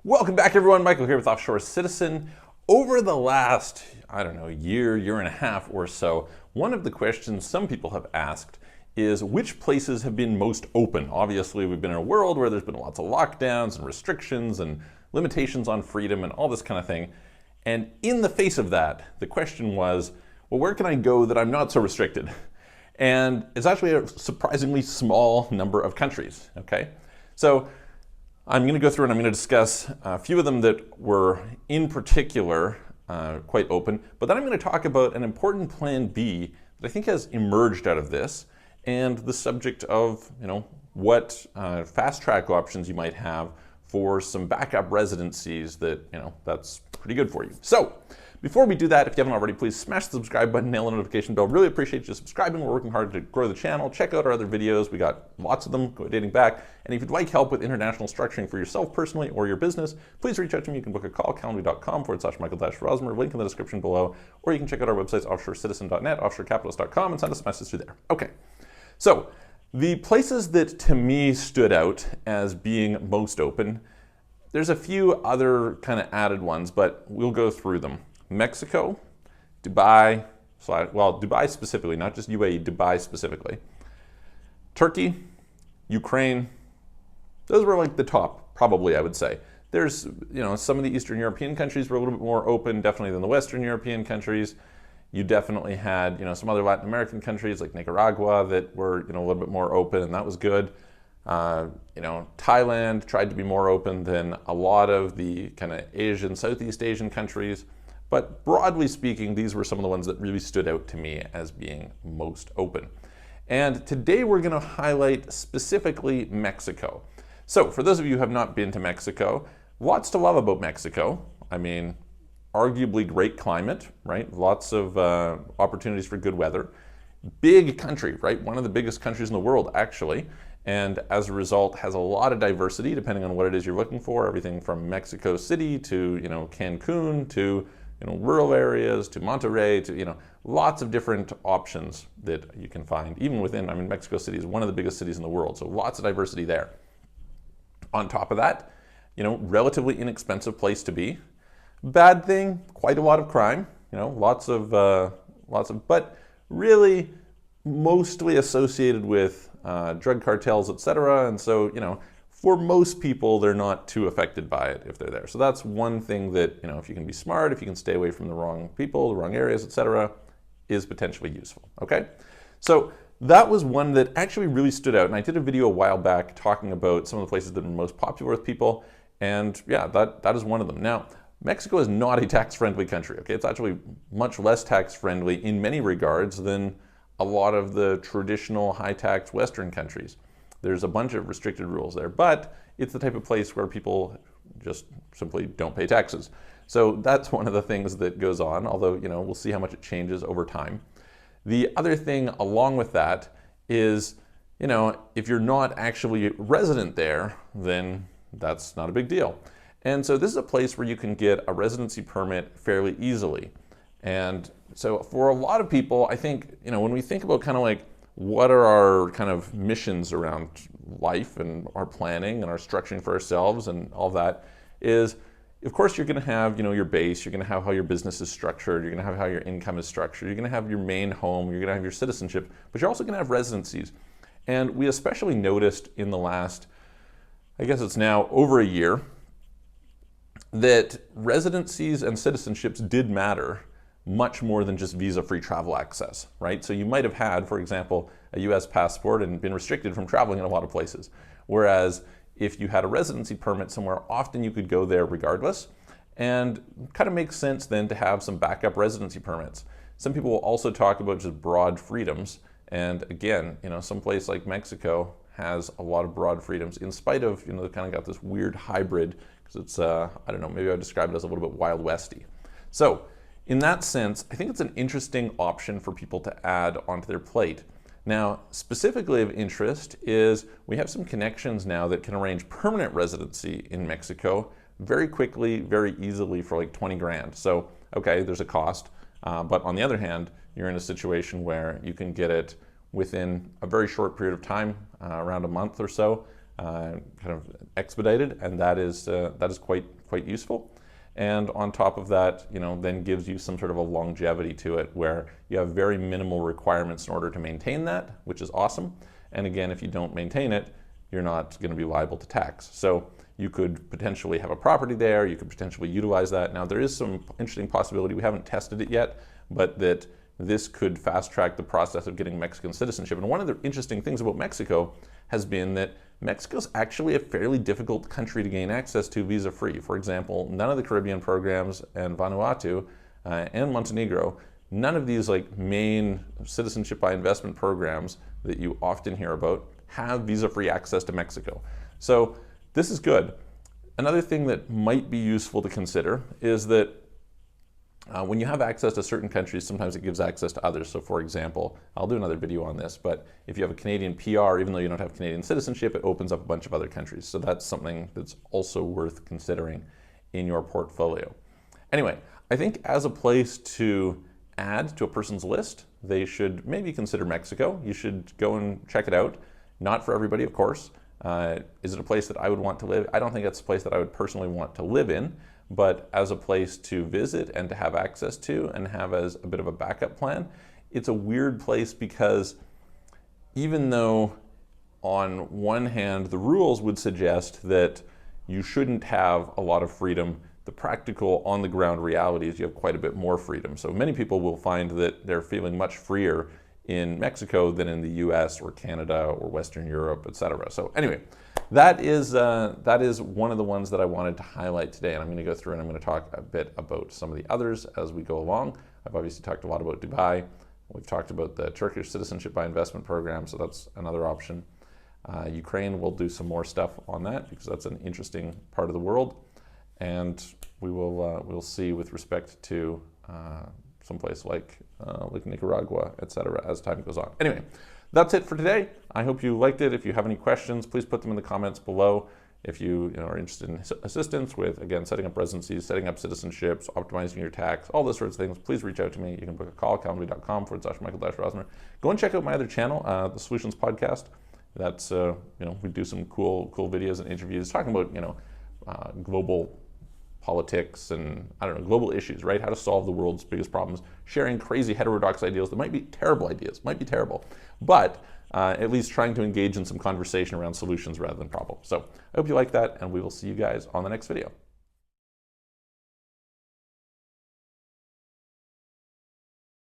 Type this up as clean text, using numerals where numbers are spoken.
Welcome back, everyone. Michael here with Offshore Citizen. Over the last, year and a half or so, one of the questions some people have asked is which places have been most open? Obviously, we've been in a world where there's been lots of lockdowns and restrictions and limitations on freedom and all this kind of thing. And in the face of that, the question was, well, where can I go that I'm not so restricted? And it's actually a surprisingly small number of countries, okay? So I'm going to go through and I'm going to discuss a few of them that were in particular quite open, but then I'm going to talk about an important plan B that I think has emerged out of this and the subject of, what fast track options you might have for some backup residencies that, that's pretty good for you. So before we do that, if you haven't already, please smash the subscribe button, nail the notification bell. Really appreciate you subscribing. We're working hard to grow the channel. Check out our other videos. We got lots of them dating back. And if you'd like help with international structuring for yourself personally or your business, please reach out to me. You can book a call, calendly.com/Michael-Rosmer, link in the description below, or you can check out our websites, offshorecitizen.net, offshorecapitalist.com, and send us a message through there. Okay, so the places that to me stood out as being most open, there's a few other kind of added ones, but we'll go through them. Mexico, Dubai specifically, not just UAE, Dubai specifically. Turkey, Ukraine, those were like the top, probably, I would say. There's, some of the Eastern European countries were a little bit more open, definitely than the Western European countries. You definitely had, some other Latin American countries like Nicaragua that were, a little bit more open, and that was good. Thailand tried to be more open than a lot of the kind of Asian, Southeast Asian countries. But broadly speaking, these were some of the ones that really stood out to me as being most open. And today we're going to highlight specifically Mexico. So for those of you who have not been to Mexico, lots to love about Mexico. I mean, arguably great climate, right? Lots of opportunities for good weather. Big country, right? One of the biggest countries in the world, actually. And as a result, has a lot of diversity depending on what it is you're looking for. Everything from Mexico City to, Cancun to rural areas to Monterrey to, lots of different options that you can find even within, Mexico City is one of the biggest cities in the world, so lots of diversity there. On top of that, relatively inexpensive place to be. Bad thing, quite a lot of crime, lots of, but really mostly associated with drug cartels, etc. And so, for most people, they're not too affected by it if they're there. So that's one thing that, if you can be smart, if you can stay away from the wrong people, the wrong areas, etc., is potentially useful, okay? So that was one that actually really stood out. And I did a video a while back talking about some of the places that are most popular with people. And yeah, that is one of them. Now, Mexico is not a tax-friendly country, okay? It's actually much less tax-friendly in many regards than a lot of the traditional high-tax Western countries. There's a bunch of restricted rules there, but it's the type of place where people just simply don't pay taxes. So that's one of the things that goes on, although, we'll see how much it changes over time. The other thing along with that is, if you're not actually resident there, then that's not a big deal. And so this is a place where you can get a residency permit fairly easily. And so for a lot of people, I think, when we think about kind of like, what are our kind of missions around life and our planning and our structuring for ourselves and all that is, of course, you're going to have, your base, you're going to have how your business is structured, you're going to have how your income is structured, you're going to have your main home, you're going to have your citizenship, but you're also going to have residencies. And we especially noticed in the last, I guess it's now over a year, that residencies and citizenships did matter much more than just visa-free travel access, right? So you might have had, for example, a US passport and been restricted from traveling in a lot of places. Whereas if you had a residency permit somewhere, often you could go there regardless. And kind of makes sense then to have some backup residency permits. Some people will also talk about just broad freedoms. And again, some place like Mexico has a lot of broad freedoms in spite of, they kind of got this weird hybrid, because it's, maybe I would describe it as a little bit Wild Westy. So in that sense, I think it's an interesting option for people to add onto their plate. Now, specifically of interest is we have some connections now that can arrange permanent residency in Mexico very quickly, very easily for like 20 grand. So, okay, there's a cost, but on the other hand, you're in a situation where you can get it within a very short period of time, around a month or so, kind of expedited, and that is quite useful. And on top of that, then gives you some sort of a longevity to it where you have very minimal requirements in order to maintain that, which is awesome. And again, if you don't maintain it, you're not going to be liable to tax. So you could potentially have a property there, you could potentially utilize that. Now there is some interesting possibility, we haven't tested it yet, but that this could fast track the process of getting Mexican citizenship. And one of the interesting things about Mexico has been that Mexico's actually a fairly difficult country to gain access to visa-free. For example, none of the Caribbean programs and Vanuatu and Montenegro, none of these like main citizenship by investment programs that you often hear about have visa-free access to Mexico. So this is good. Another thing that might be useful to consider is that when you have access to certain countries, sometimes it gives access to others. So for example, I'll do another video on this, but if you have a Canadian PR, even though you don't have Canadian citizenship, it opens up a bunch of other countries. So that's something that's also worth considering in your portfolio. Anyway, I think as a place to add to a person's list, they should maybe consider Mexico. You should go and check it out. Not for everybody, of course. Is it a place that I would want to live? I don't think it's a place that I would personally want to live in, but as a place to visit and to have access to and have as a bit of a backup plan, it's a weird place because even though on one hand the rules would suggest that you shouldn't have a lot of freedom, the practical on-the-ground reality is you have quite a bit more freedom. So many people will find that they're feeling much freer in Mexico than in the US or Canada or Western Europe, etc. So anyway, that is one of the ones that I wanted to highlight today, and I'm going to go through and I'm going to talk a bit about some of the others as we go along. I've obviously talked a lot about Dubai. We've talked about the Turkish citizenship by investment program, so that's another option. Ukraine, we'll do some more stuff on that because that's an interesting part of the world, and we'll see with respect to someplace like Nicaragua, etc. as time goes on. Anyway, that's it for today. I hope you liked it. If you have any questions, please put them in the comments below. If you are interested in assistance with, again, setting up residencies, setting up citizenships, optimizing your tax, all those sorts of things, please reach out to me. You can book a call, calendly.com/Michael-Rosner. Go and check out my other channel, the Solutions Podcast. That's, we do some cool videos and interviews talking about, global politics and, global issues, right? How to solve the world's biggest problems, sharing crazy heterodox ideas that might be terrible ideas, but at least trying to engage in some conversation around solutions rather than problems. So I hope you like that, and we will see you guys on the next video.